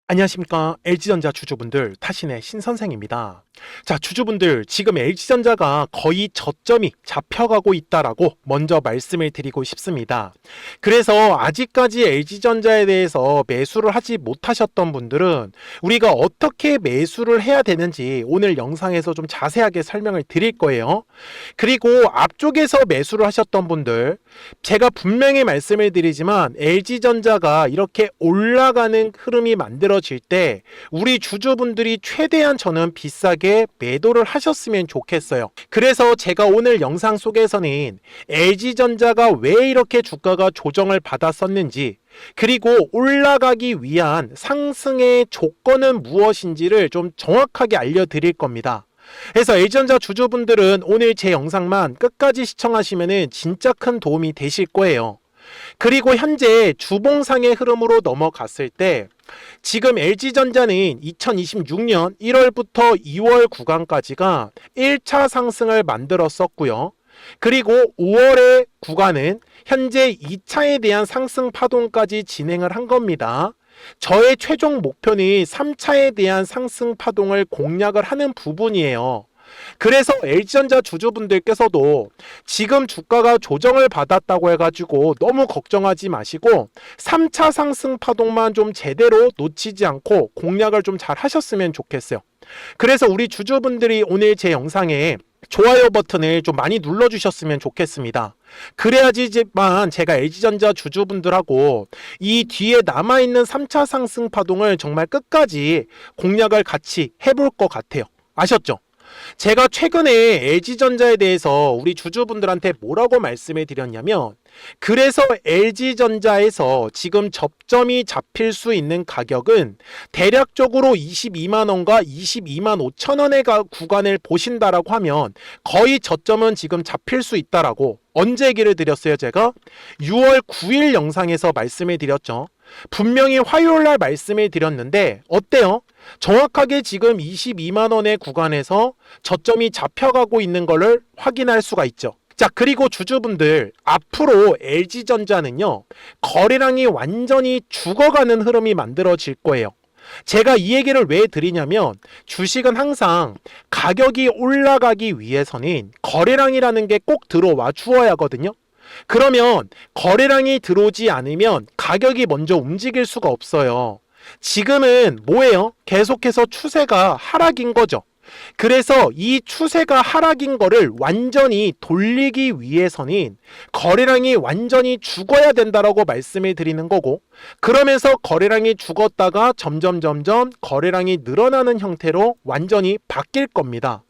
안녕하십니까. LG전자 주주분들, 타신의 신선생입니다. 자, 주주분들, 지금 LG전자가 거의 저점이 잡혀가고 있다라고 먼저 말씀을 드리고 싶습니다. 그래서 아직까지 LG전자에 대해서 매수를 하지 못하셨던 분들은 우리가 어떻게 매수를 해야 되는지 오늘 영상에서 좀 자세하게 설명을 드릴 거예요. 그리고 앞쪽에서 매수를 하셨던 분들, 제가 분명히 말씀을 드리지만 LG전자가 이렇게 올라가는 흐름이 만들어질 때 우리 주주분들이 최대한 저는 비싸게 매도를 하셨으면 좋겠어요. 그래서 제가 오늘 영상 속에서는 LG전자가 왜 이렇게 주가가 조정을 받았었는지, 그리고 올라가기 위한 상승의 조건은 무엇인지를 좀 정확하게 알려드릴 겁니다. 그래서 LG전자 주주분들은 오늘 제 영상만 끝까지 시청하시면 진짜 큰 도움이 되실 거예요. 그리고 현재 주봉상의 흐름으로 넘어갔을 때 지금 LG전자는 2026년 1월부터 2월 구간까지가 1차 상승을 만들었었고요. 그리고 5월의 구간은 현재 2차에 대한 상승 파동까지 진행을 한 겁니다. 저의 최종 목표는 3차에 대한 상승 파동을 공략을 하는 부분이에요. 그래서 LG전자 주주분들께서도 지금 주가가 조정을 받았다고 해가지고 너무 걱정하지 마시고 3차 상승 파동만 좀 제대로 놓치지 않고 공략을 좀 잘 하셨으면 좋겠어요. 그래서 우리 주주분들이 오늘 제 영상에 좋아요 버튼을 좀 많이 눌러주셨으면 좋겠습니다. 그래야지만 제가 LG전자 주주분들하고 이 뒤에 남아있는 3차 상승 파동을 정말 끝까지 공략을 같이 해볼 것 같아요. 아셨죠? 제가 최근에 LG전자에 대해서 우리 주주분들한테 뭐라고 말씀을 드렸냐면, 그래서 LG전자에서 지금 접점이 잡힐 수 있는 가격은 대략적으로 22만원과 22만 5천원의 구간을 보신다라고 하면 거의 저점은 지금 잡힐 수 있다라고 언제 얘기를 드렸어요? 제가 6월 9일 영상에서 말씀을 드렸죠. 분명히 화요일날 말씀을 드렸는데 어때요? 정확하게 지금 22만원의 구간에서 저점이 잡혀가고 있는 것을 확인할 수가 있죠. 자, 그리고 주주분들, 앞으로 LG전자는요, 거래량이 완전히 죽어가는 흐름이 만들어질 거예요. 제가 이 얘기를 왜 드리냐면, 주식은 항상 가격이 올라가기 위해서는 거래량이라는 게 꼭 들어와 주어야 하거든요. 그러면 거래량이 들어오지 않으면 가격이 먼저 움직일 수가 없어요. 지금은 뭐예요? 계속해서 추세가 하락인 거죠. 그래서 이 추세가 하락인 거를 완전히 돌리기 위해서는 거래량이 완전히 죽어야 된다라고 말씀을 드리는 거고, 그러면서 거래량이 죽었다가 점점 거래량이 늘어나는 형태로 완전히 바뀔 겁니다.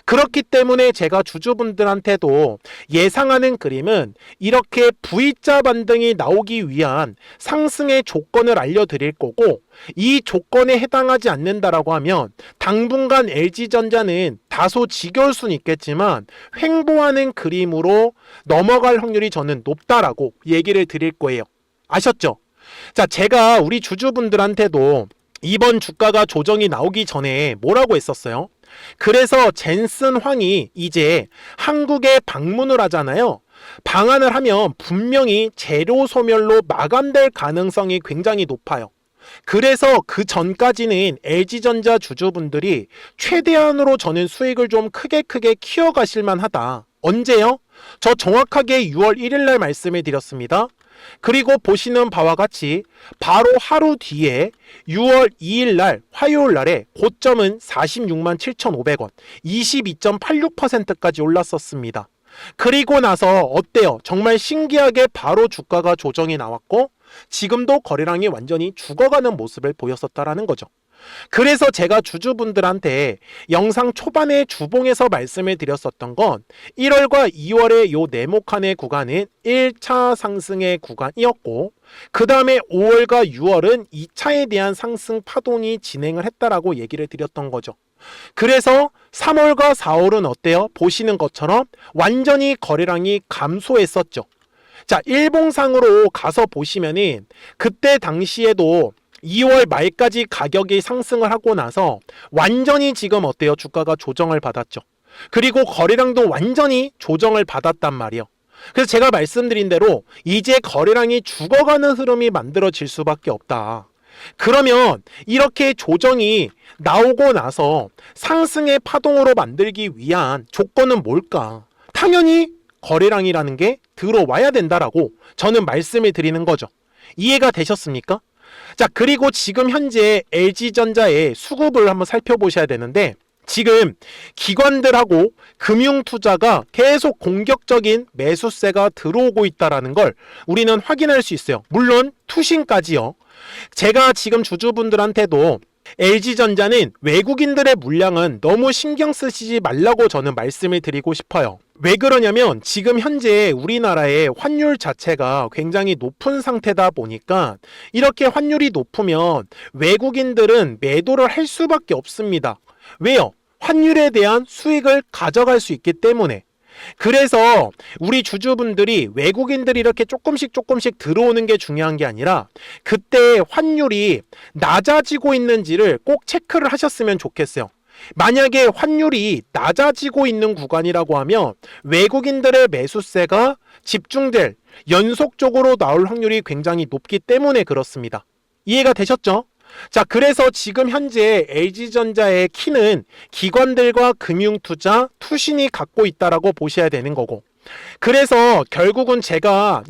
그렇기 때문에 제가 주주분들한테도 예상하는 그림은 이렇게 V자 반등이 나오기 위한 상승의 조건을 알려드릴 거고, 이 조건에 해당하지 않는다라고 하면 당분간 LG전자는 다소 지겨울 수는 있겠지만 횡보하는 그림으로 넘어갈 확률이 저는 높다라고 얘기를 드릴 거예요. 아셨죠? 자, 제가 우리 주주분들한테도 이번 주가가 조정이 나오기 전에 뭐라고 했었어요? 그래서 젠슨 황이 이제 한국에 방문을 하잖아요. 방한을 하면 분명히 재료 소멸로 마감될 가능성이 굉장히 높아요. 그래서 그 전까지는 LG전자 주주분들이 최대한으로 저는 수익을 좀 크게 키워가실 만하다. 언제요? 저 정확하게 6월 1일 날 말씀을 드렸습니다. 그리고 보시는 바와 같이 바로 하루 뒤에 6월 2일 날 화요일 날에 고점은 46만 7,500원, 22.86%까지 올랐었습니다. 그리고 나서 어때요? 정말 신기하게 바로 주가가 조정이 나왔고 지금도 거래량이 완전히 죽어가는 모습을 보였었다라는 거죠. 그래서 제가 주주분들한테 영상 초반에 주봉에서 말씀을 드렸었던 건 1월과 2월의 요 네모칸의 구간은 1차 상승의 구간이었고, 그 다음에 5월과 6월은 2차에 대한 상승 파동이 진행을 했다라고 얘기를 드렸던 거죠. 그래서 3월과 4월은 어때요? 보시는 것처럼 완전히 거래량이 감소했었죠. 자, 일봉상으로 가서 보시면은 그때 당시에도 2월 말까지 가격이 상승을 하고 나서 완전히 지금 어때요? 주가가 조정을 받았죠. 그리고 거래량도 완전히 조정을 받았단 말이에요. 그래서 제가 말씀드린 대로 이제 거래량이 죽어가는 흐름이 만들어질 수밖에 없다. 그러면 이렇게 조정이 나오고 나서 상승의 파동으로 만들기 위한 조건은 뭘까? 당연히 거래량이라는 게 들어와야 된다라고 저는 말씀을 드리는 거죠. 이해가 되셨습니까? 자, 그리고 지금 현재 LG전자의 수급을 한번 살펴보셔야 되는데, 지금 기관들하고 금융투자가 계속 공격적인 매수세가 들어오고 있다는 걸 우리는 확인할 수 있어요. 물론 투신까지요. 제가 지금 주주분들한테도 LG전자는 외국인들의 물량은 너무 신경 쓰시지 말라고 저는 말씀을 드리고 싶어요. 왜 그러냐면 지금 현재 우리나라의 환율 자체가 굉장히 높은 상태다 보니까 이렇게 환율이 높으면 외국인들은 매도를 할 수밖에 없습니다. 왜요? 환율에 대한 수익을 가져갈 수 있기 때문에. 그래서 우리 주주분들이 외국인들이 이렇게 조금씩 들어오는 게 중요한 게 아니라 그때 환율이 낮아지고 있는지를 꼭 체크를 하셨으면 좋겠어요. 만약에 환율이 낮아지고 있는 구간이라고 하면 외국인들의 매수세가 집중될, 연속적으로 나올 확률이 굉장히 높기 때문에 그렇습니다. 이해가 되셨죠? 자, 그래서 지금 현재 LG전자의 키는 기관들과 금융투자, 투신이 갖고 있다라고 보셔야 되는 거고, 그래서 결국은 제가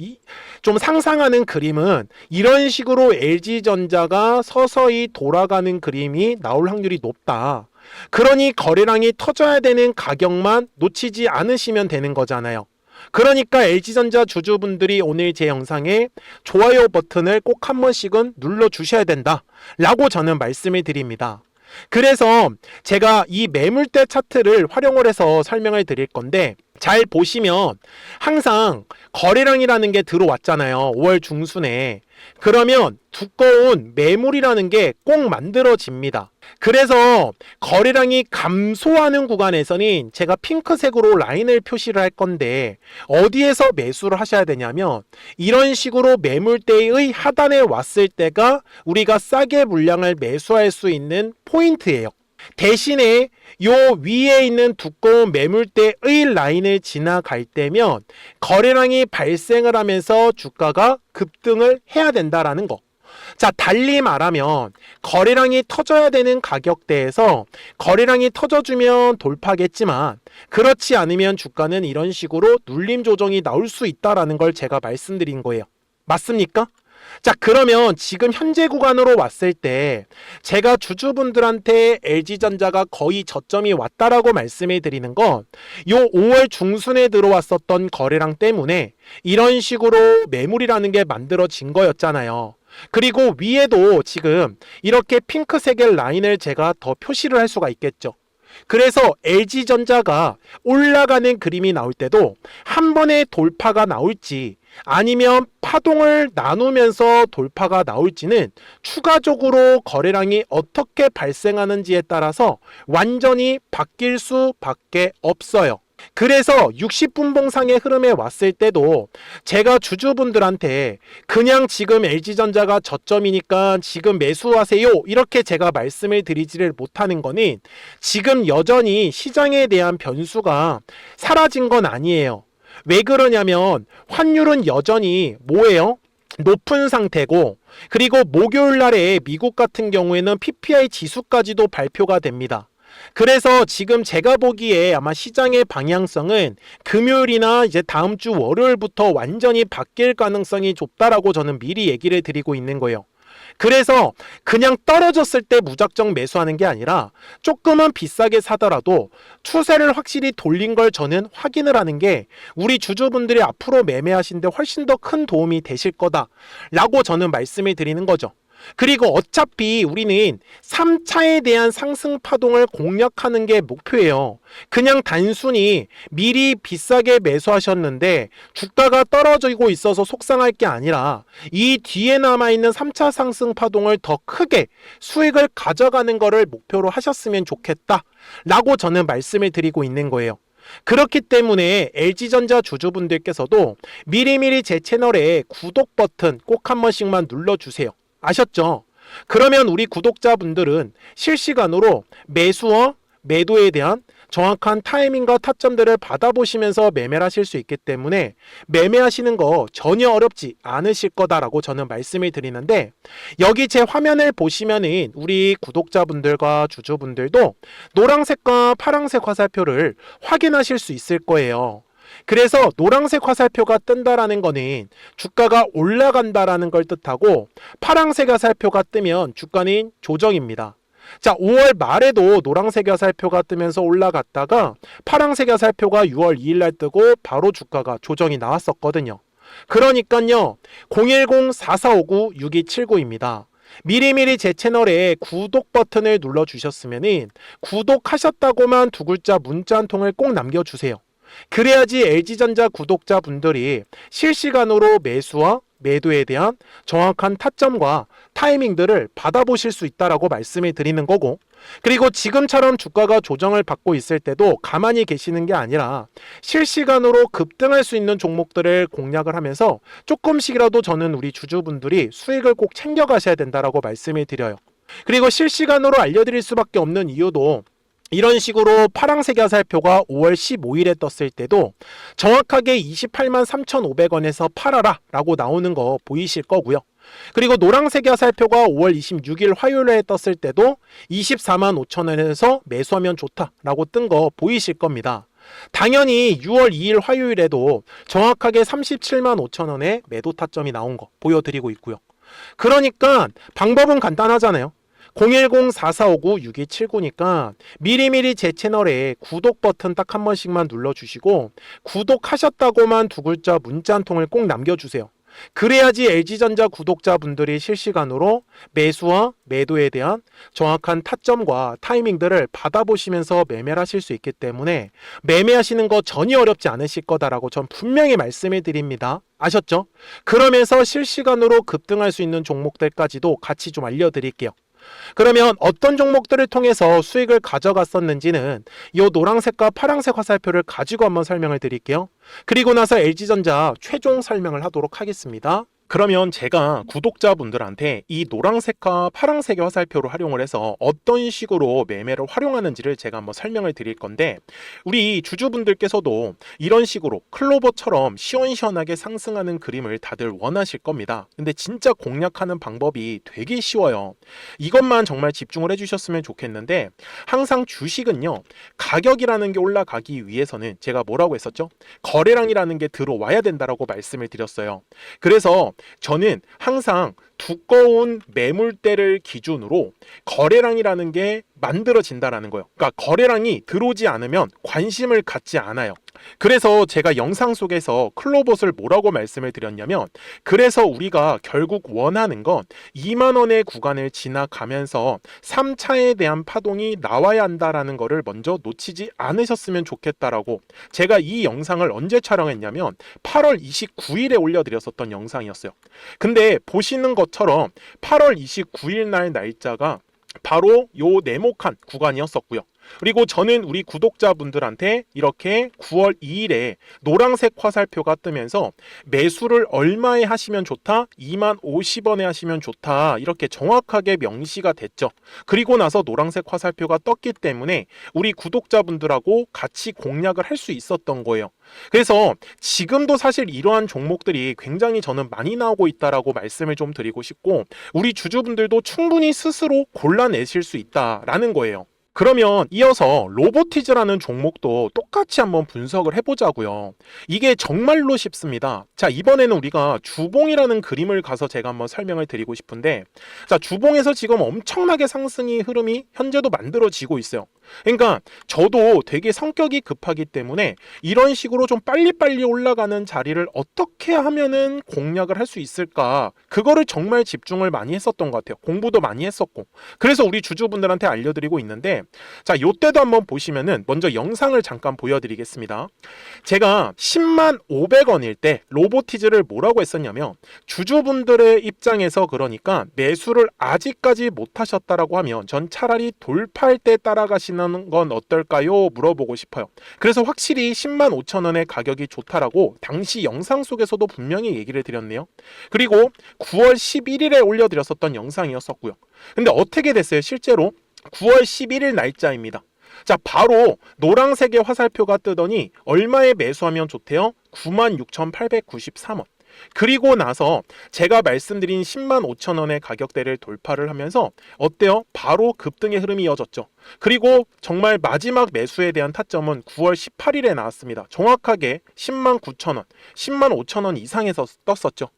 좀 상상하는 그림은 이런 식으로 LG전자가 서서히 돌아가는 그림이 나올 확률이 높다. 그러니 거래량이 터져야 되는 가격만 놓치지 않으시면 되는 거잖아요. 그러니까 LG전자 주주분들이 오늘 제 영상에 좋아요 버튼을 꼭 한 번씩은 눌러주셔야 된다 라고 저는 말씀을 드립니다. 그래서 제가 이 매물대 차트를 활용을 해서 설명을 드릴 건데, 잘 보시면 항상 거래량이라는 게 들어왔잖아요. 5월 중순에. 그러면 두꺼운 매물이라는 게 꼭 만들어집니다. 그래서 거래량이 감소하는 구간에서는 제가 핑크색으로 라인을 표시를 할 건데, 어디에서 매수를 하셔야 되냐면 이런 식으로 매물대의 하단에 왔을 때가 우리가 싸게 물량을 매수할 수 있는 포인트예요. 대신에 요 위에 있는 두꺼운 매물대의 라인을 지나갈 때면 거래량이 발생을 하면서 주가가 급등을 해야 된다라는 거. 자, 달리 말하면 거래량이 터져야 되는 가격대에서 거래량이 터져주면 돌파겠지만 그렇지 않으면 주가는 이런 식으로 눌림 조정이 나올 수 있다라는 걸 제가 말씀드린 거예요. 맞습니까? 자, 그러면 지금 현재 구간으로 왔을 때 제가 주주분들한테 LG전자가 거의 저점이 왔다라고 말씀을 드리는 건 요 5월 중순에 들어왔었던 거래량 때문에 이런 식으로 매물이라는 게 만들어진 거였잖아요. 그리고 위에도 지금 이렇게 핑크색의 라인을 제가 더 표시를 할 수가 있겠죠. 그래서 LG전자가 올라가는 그림이 나올 때도 한 번에 돌파가 나올지 아니면 파동을 나누면서 돌파가 나올지는 추가적으로 거래량이 어떻게 발생하는지에 따라서 완전히 바뀔 수밖에 없어요. 그래서 60분봉상의 흐름에 왔을 때도 제가 주주분들한테 그냥 지금 LG전자가 저점이니까 지금 매수하세요 이렇게 제가 말씀을 드리지를 못하는 거는 지금 여전히 시장에 대한 변수가 사라진 건 아니에요. 왜 그러냐면 환율은 여전히 뭐예요? 높은 상태고, 그리고 목요일 날에 미국 같은 경우에는 PPI 지수까지도 발표가 됩니다. 그래서 지금 제가 보기에 아마 시장의 방향성은 금요일이나 이제 다음 주 월요일부터 완전히 바뀔 가능성이 좁다라고 저는 미리 얘기를 드리고 있는 거예요. 그래서 그냥 떨어졌을 때 무작정 매수하는 게 아니라 조금은 비싸게 사더라도 추세를 확실히 돌린 걸 저는 확인을 하는 게 우리 주주분들이 앞으로 매매하시는데 훨씬 더 큰 도움이 되실 거다라고 저는 말씀을 드리는 거죠. 그리고 어차피 우리는 3차에 대한 상승 파동을 공략하는 게 목표예요. 그냥 단순히 미리 비싸게 매수하셨는데 주가가 떨어지고 있어서 속상할 게 아니라 이 뒤에 남아있는 3차 상승 파동을 더 크게 수익을 가져가는 거를 목표로 하셨으면 좋겠다 라고 저는 말씀을 드리고 있는 거예요. 그렇기 때문에 LG전자 주주분들께서도 미리미리 제 채널에 구독 버튼 꼭 한 번씩만 눌러주세요. 아셨죠? 그러면 우리 구독자분들은 실시간으로 매수와 매도에 대한 정확한 타이밍과 타점들을 받아보시면서 매매를 하실 수 있기 때문에 매매하시는 거 전혀 어렵지 않으실 거다라고 저는 말씀을 드리는데, 여기 제 화면을 보시면은 우리 구독자분들과 주주분들도 노란색과 파란색 화살표를 확인하실 수 있을 거예요. 그래서 노란색 화살표가 뜬다라는 거는 주가가 올라간다라는 걸 뜻하고, 파란색 화살표가 뜨면 주가는 조정입니다. 자, 5월 말에도 노란색 화살표가 뜨면서 올라갔다가 파란색 화살표가 6월 2일 날 뜨고 바로 주가가 조정이 나왔었거든요. 그러니까요, 010-4459-6279입니다. 미리미리 제 채널에 구독 버튼을 눌러주셨으면 구독하셨다고만 두 글자 문자 한 통을 꼭 남겨주세요. 그래야지 LG전자 구독자분들이 실시간으로 매수와 매도에 대한 정확한 타점과 타이밍들을 받아보실 수 있다라고 말씀을 드리는 거고, 그리고 지금처럼 주가가 조정을 받고 있을 때도 가만히 계시는 게 아니라 실시간으로 급등할 수 있는 종목들을 공략을 하면서 조금씩이라도 저는 우리 주주분들이 수익을 꼭 챙겨가셔야 된다라고 말씀을 드려요. 그리고 실시간으로 알려드릴 수밖에 없는 이유도, 이런 식으로 파란색 화살표가 5월 15일에 떴을 때도 정확하게 28만 3,500원에서 팔아라 라고 나오는 거 보이실 거고요. 그리고 노란색 화살표가 5월 26일 화요일에 떴을 때도 24만 5천원에서 매수하면 좋다라고 뜬 거 보이실 겁니다. 당연히 6월 2일 화요일에도 정확하게 37만 5천원에 매도 타점이 나온 거 보여드리고 있고요. 그러니까 방법은 간단하잖아요. 010-4459-6279니까 미리미리 제 채널에 구독 버튼 딱 한 번씩만 눌러주시고, 구독하셨다고만 두 글자 문자 한 통을 꼭 남겨주세요. 그래야지 LG전자 구독자분들이 실시간으로 매수와 매도에 대한 정확한 타점과 타이밍들을 받아보시면서 매매를 하실 수 있기 때문에 매매하시는 거 전혀 어렵지 않으실 거다라고 전 분명히 말씀을 드립니다. 아셨죠? 그러면서 실시간으로 급등할 수 있는 종목들까지도 같이 좀 알려드릴게요. 그러면 어떤 종목들을 통해서 수익을 가져갔었는지는 이 노란색과 파란색 화살표를 가지고 한번 설명을 드릴게요. 그리고 나서 LG전자 최종 설명을 하도록 하겠습니다. 그러면 제가 구독자분들한테 이 노란색과 파란색의 화살표를 활용을 해서 어떤 식으로 매매를 활용하는지를 제가 한번 설명을 드릴 건데, 우리 주주분들께서도 이런 식으로 클로버처럼 시원시원하게 상승하는 그림을 다들 원하실 겁니다. 근데 진짜 공략하는 방법이 되게 쉬워요. 이것만 정말 집중을 해주셨으면 좋겠는데, 항상 주식은요, 가격이라는 게 올라가기 위해서는 제가 뭐라고 했었죠? 거래량이라는 게 들어와야 된다라고 말씀을 드렸어요. 그래서 저는 항상 두꺼운 매물대를 기준으로 거래량이라는 게 만들어진다라는 거예요. 그러니까 거래량이 들어오지 않으면 관심을 갖지 않아요. 그래서 제가 영상 속에서 클로봇을 뭐라고 말씀을 드렸냐면, 그래서 우리가 결국 원하는 건 2만 원의 구간을 지나가면서 3차에 대한 파동이 나와야 한다라는 거를 먼저 놓치지 않으셨으면 좋겠다라고, 제가 이 영상을 언제 촬영했냐면 8월 29일에 올려드렸었던 영상이었어요. 근데 보시는 것처럼 8월 29일 날 날짜가 바로 요 네모칸 구간이었었고요. 그리고 저는 우리 구독자분들한테 이렇게 9월 2일에 노란색 화살표가 뜨면서 매수를 얼마에 하시면 좋다? 2만 50원에 하시면 좋다. 이렇게 정확하게 명시가 됐죠. 그리고 나서 노란색 화살표가 떴기 때문에 우리 구독자분들하고 같이 공략을 할 수 있었던 거예요. 그래서 지금도 사실 이러한 종목들이 굉장히 저는 많이 나오고 있다라고 말씀을 좀 드리고 싶고, 우리 주주분들도 충분히 스스로 골라내실 수 있다라는 거예요. 그러면 이어서 로보티즈라는 종목도 똑같이 한번 분석을 해보자고요. 이게 정말로 쉽습니다. 자, 이번에는 우리가 주봉이라는 그림을 가서 제가 한번 설명을 드리고 싶은데, 자, 주봉에서 지금 엄청나게 상승이 흐름이 현재도 만들어지고 있어요. 그러니까 저도 되게 성격이 급하기 때문에 이런 식으로 좀 빨리빨리 올라가는 자리를 어떻게 하면은 공략을 할 수 있을까, 그거를 정말 집중을 많이 했었던 것 같아요. 공부도 많이 했었고. 그래서 우리 주주분들한테 알려드리고 있는데, 자, 요때도 한번 보시면은 먼저 영상을 잠깐 보여드리겠습니다. 제가 10만 500원일 때 로보티즈를 뭐라고 했었냐면, 주주분들의 입장에서 그러니까 매수를 아직까지 못 하셨다라고 하면 전 차라리 돌파할 때 따라가시는 건 어떨까요? 물어보고 싶어요. 그래서 확실히 10만 5천 원의 가격이 좋다라고 당시 영상 속에서도 분명히 얘기를 드렸네요. 그리고 9월 11일에 올려드렸었던 영상이었었고요. 근데 어떻게 됐어요? 실제로 9월 11일 날짜입니다. 자, 바로 노란색의 화살표가 뜨더니 얼마에 매수하면 좋대요? 96,893원. 그리고 나서 제가 말씀드린 10만 5천 원의 가격대를 돌파를 하면서 어때요? 바로 급등의 흐름이 이어졌죠. 그리고 정말 마지막 매수에 대한 타점은 9월 18일에 나왔습니다. 정확하게 10만 9천 원, 10만 5천 원 이상에서 떴었죠.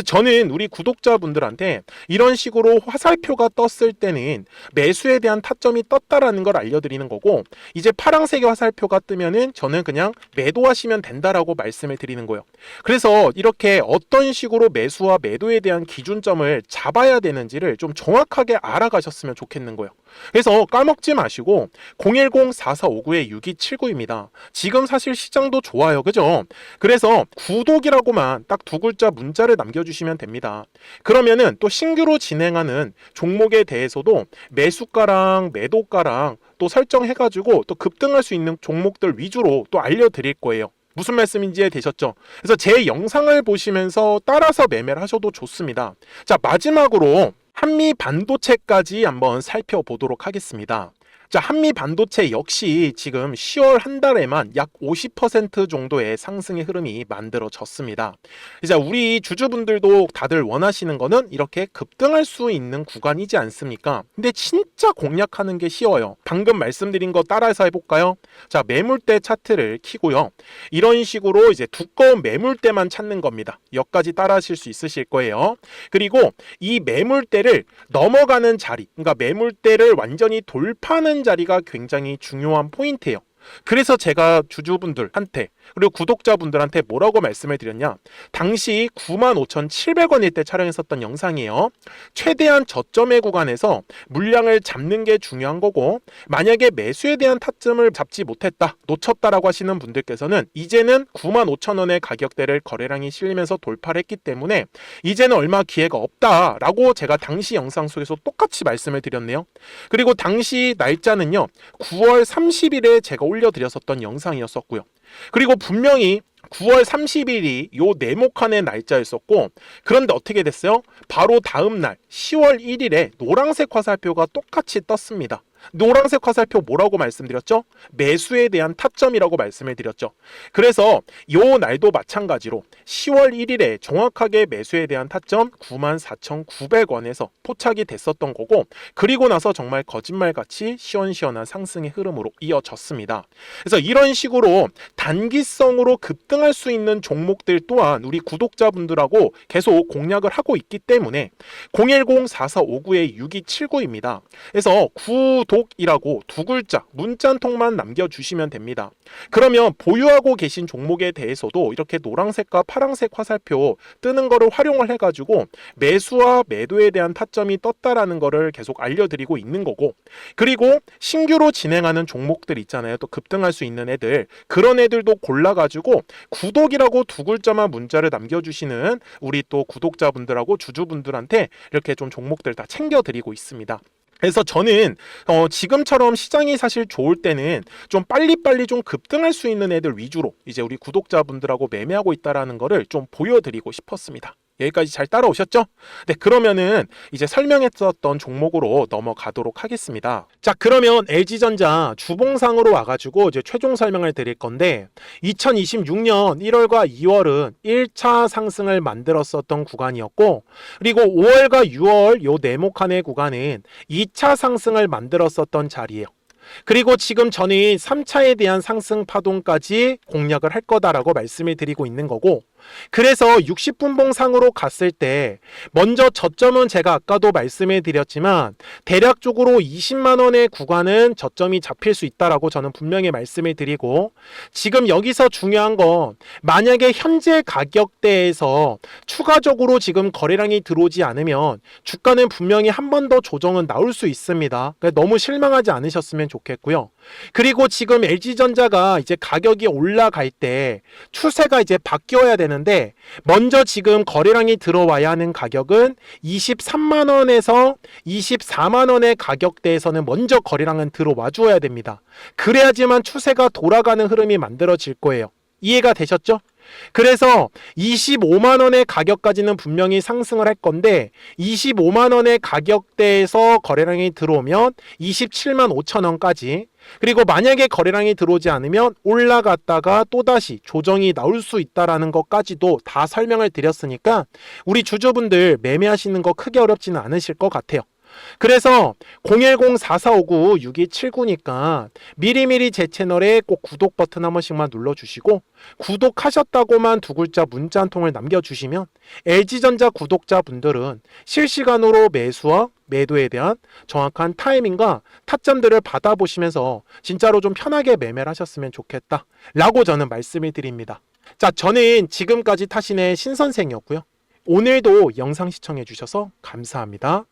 저는 우리 구독자분들한테 이런 식으로 화살표가 떴을 때는 매수에 대한 타점이 떴다라는 걸 알려드리는 거고, 이제 파란색의 화살표가 뜨면은 저는 그냥 매도하시면 된다라고 말씀을 드리는 거예요. 그래서 이렇게 어떤 식으로 매수와 매도에 대한 기준점을 잡아야 되는지를 좀 정확하게 알아가셨으면 좋겠는 거예요. 그래서 까먹지 마시고 010-4459-6279입니다. 지금 사실 시장도 좋아요, 그죠? 그래서 구독이라고만 딱 두 글자 문자를 남겨주시면 됩니다. 그러면은 또 신규로 진행하는 종목에 대해서도 매수가랑 매도가랑 또 설정해가지고 또 급등할 수 있는 종목들 위주로 또 알려드릴 거예요. 무슨 말씀인지 이해되셨죠? 그래서 제 영상을 보시면서 따라서 매매를 하셔도 좋습니다. 자, 마지막으로 한미 반도체까지 한번 살펴보도록 하겠습니다. 자, 한미 반도체 역시 지금 10월 한 달에만 약 50% 정도의 상승의 흐름이 만들어졌습니다. 이제 우리 주주분들도 다들 원하시는 거는 이렇게 급등할 수 있는 구간이지 않습니까? 근데 진짜 공략하는 게 쉬워요. 방금 말씀드린 거 따라해서 해볼까요? 자, 매물대 차트를 키고요. 이런 식으로 이제 두꺼운 매물대만 찾는 겁니다. 여기까지 따라하실 수 있으실 거예요. 그리고 이 매물대를 넘어가는 자리, 그러니까 매물대를 완전히 돌파하는 자리가 굉장히 중요한 포인트예요. 그래서 제가 주주분들한테 그리고 구독자분들한테 뭐라고 말씀을 드렸냐, 당시 95,700원일 때 촬영했었던 영상이에요. 최대한 저점의 구간에서 물량을 잡는 게 중요한 거고, 만약에 매수에 대한 타점을 잡지 못했다, 놓쳤다라고 하시는 분들께서는 이제는 95,000원의 가격대를 거래량이 실리면서 돌파를 했기 때문에 이제는 얼마 기회가 없다라고 제가 당시 영상 속에서 똑같이 말씀을 드렸네요. 그리고 당시 날짜는요, 9월 30일에 제가 올려드렸었던 영상이었었고요. 그리고 분명히 9월 30일이 요 네모칸의 날짜였었고, 그런데 어떻게 됐어요? 바로 다음 날 10월 1일에 노란색 화살표가 똑같이 떴습니다. 노란색 화살표 뭐라고 말씀드렸죠? 매수에 대한 타점이라고 말씀을 드렸죠. 그래서 요 날도 마찬가지로 10월 1일에 정확하게 매수에 대한 타점 94,900원에서 포착이 됐었던 거고, 그리고 나서 정말 거짓말같이 시원시원한 상승의 흐름으로 이어졌습니다. 그래서 이런 식으로 단기성으로 급등할 수 있는 종목들 또한 우리 구독자분들하고 계속 공략을 하고 있기 때문에 010-4459-6279입니다. 그래서 구독이라고 두 글자 문자 한 통만 남겨주시면 됩니다. 그러면 보유하고 계신 종목에 대해서도 이렇게 노란색과 파란색 화살표 뜨는 거를 활용을 해가지고 매수와 매도에 대한 타점이 떴다라는 거를 계속 알려드리고 있는 거고, 그리고 신규로 진행하는 종목들 있잖아요. 또 급등할 수 있는 애들, 그런 애들도 골라가지고 구독이라고 두 글자만 문자를 남겨주시는 우리 또 구독자분들하고 주주분들한테 이렇게 좀 종목들 다 챙겨드리고 있습니다. 그래서 저는 지금처럼 시장이 사실 좋을 때는 좀 빨리빨리 좀 급등할 수 있는 애들 위주로 이제 우리 구독자분들하고 매매하고 있다라는 거를 좀 보여드리고 싶었습니다. 여기까지 잘 따라오셨죠? 네, 그러면은 이제 설명했었던 종목으로 넘어가도록 하겠습니다. 자, 그러면 LG전자 주봉상으로 와가지고 이제 최종 설명을 드릴 건데, 2026년 1월과 2월은 1차 상승을 만들었었던 구간이었고, 그리고 5월과 6월 요 네모칸의 구간은 2차 상승을 만들었었던 자리예요. 그리고 지금 저는 3차에 대한 상승 파동까지 공략을 할 거다라고 말씀을 드리고 있는 거고, 그래서 60분봉 상으로 갔을 때 먼저 저점은 제가 아까도 말씀해 드렸지만 대략적으로 20만 원의 구간은 저점이 잡힐 수 있다라고 저는 분명히 말씀을 드리고, 지금 여기서 중요한 건 만약에 현재 가격대에서 추가적으로 지금 거래량이 들어오지 않으면 주가는 분명히 한 번 더 조정은 나올 수 있습니다. 그러니까 너무 실망하지 않으셨으면 좋겠고요. 그리고 지금 LG전자가 이제 가격이 올라갈 때 추세가 이제 바뀌어야 되는데, 먼저 지금 거래량이 들어와야 하는 가격은 23만 원에서 24만 원의 가격대에서는 먼저 거래량은 들어와 줘야 됩니다. 그래야지만 추세가 돌아가는 흐름이 만들어질 거예요. 이해가 되셨죠? 그래서 25만 원의 가격까지는 분명히 상승을 할 건데 25만 원의 가격대에서 거래량이 들어오면 27만 5천 원까지, 그리고 만약에 거래량이 들어오지 않으면 올라갔다가 또다시 조정이 나올 수 있다라는 것까지도 다 설명을 드렸으니까 우리 주주분들 매매하시는 거 크게 어렵지는 않으실 것 같아요. 그래서 010-4459-6279니까 미리미리 제 채널에 꼭 구독 버튼 한 번씩만 눌러주시고, 구독하셨다고만 두 글자 문자 한 통을 남겨주시면 LG전자 구독자분들은 실시간으로 매수와 매도에 대한 정확한 타이밍과 타점들을 받아보시면서 진짜로 좀 편하게 매매를 하셨으면 좋겠다 라고 저는 말씀을 드립니다. 자, 저는 지금까지 타신의 신선생이었고요. 오늘도 영상 시청해 주셔서 감사합니다.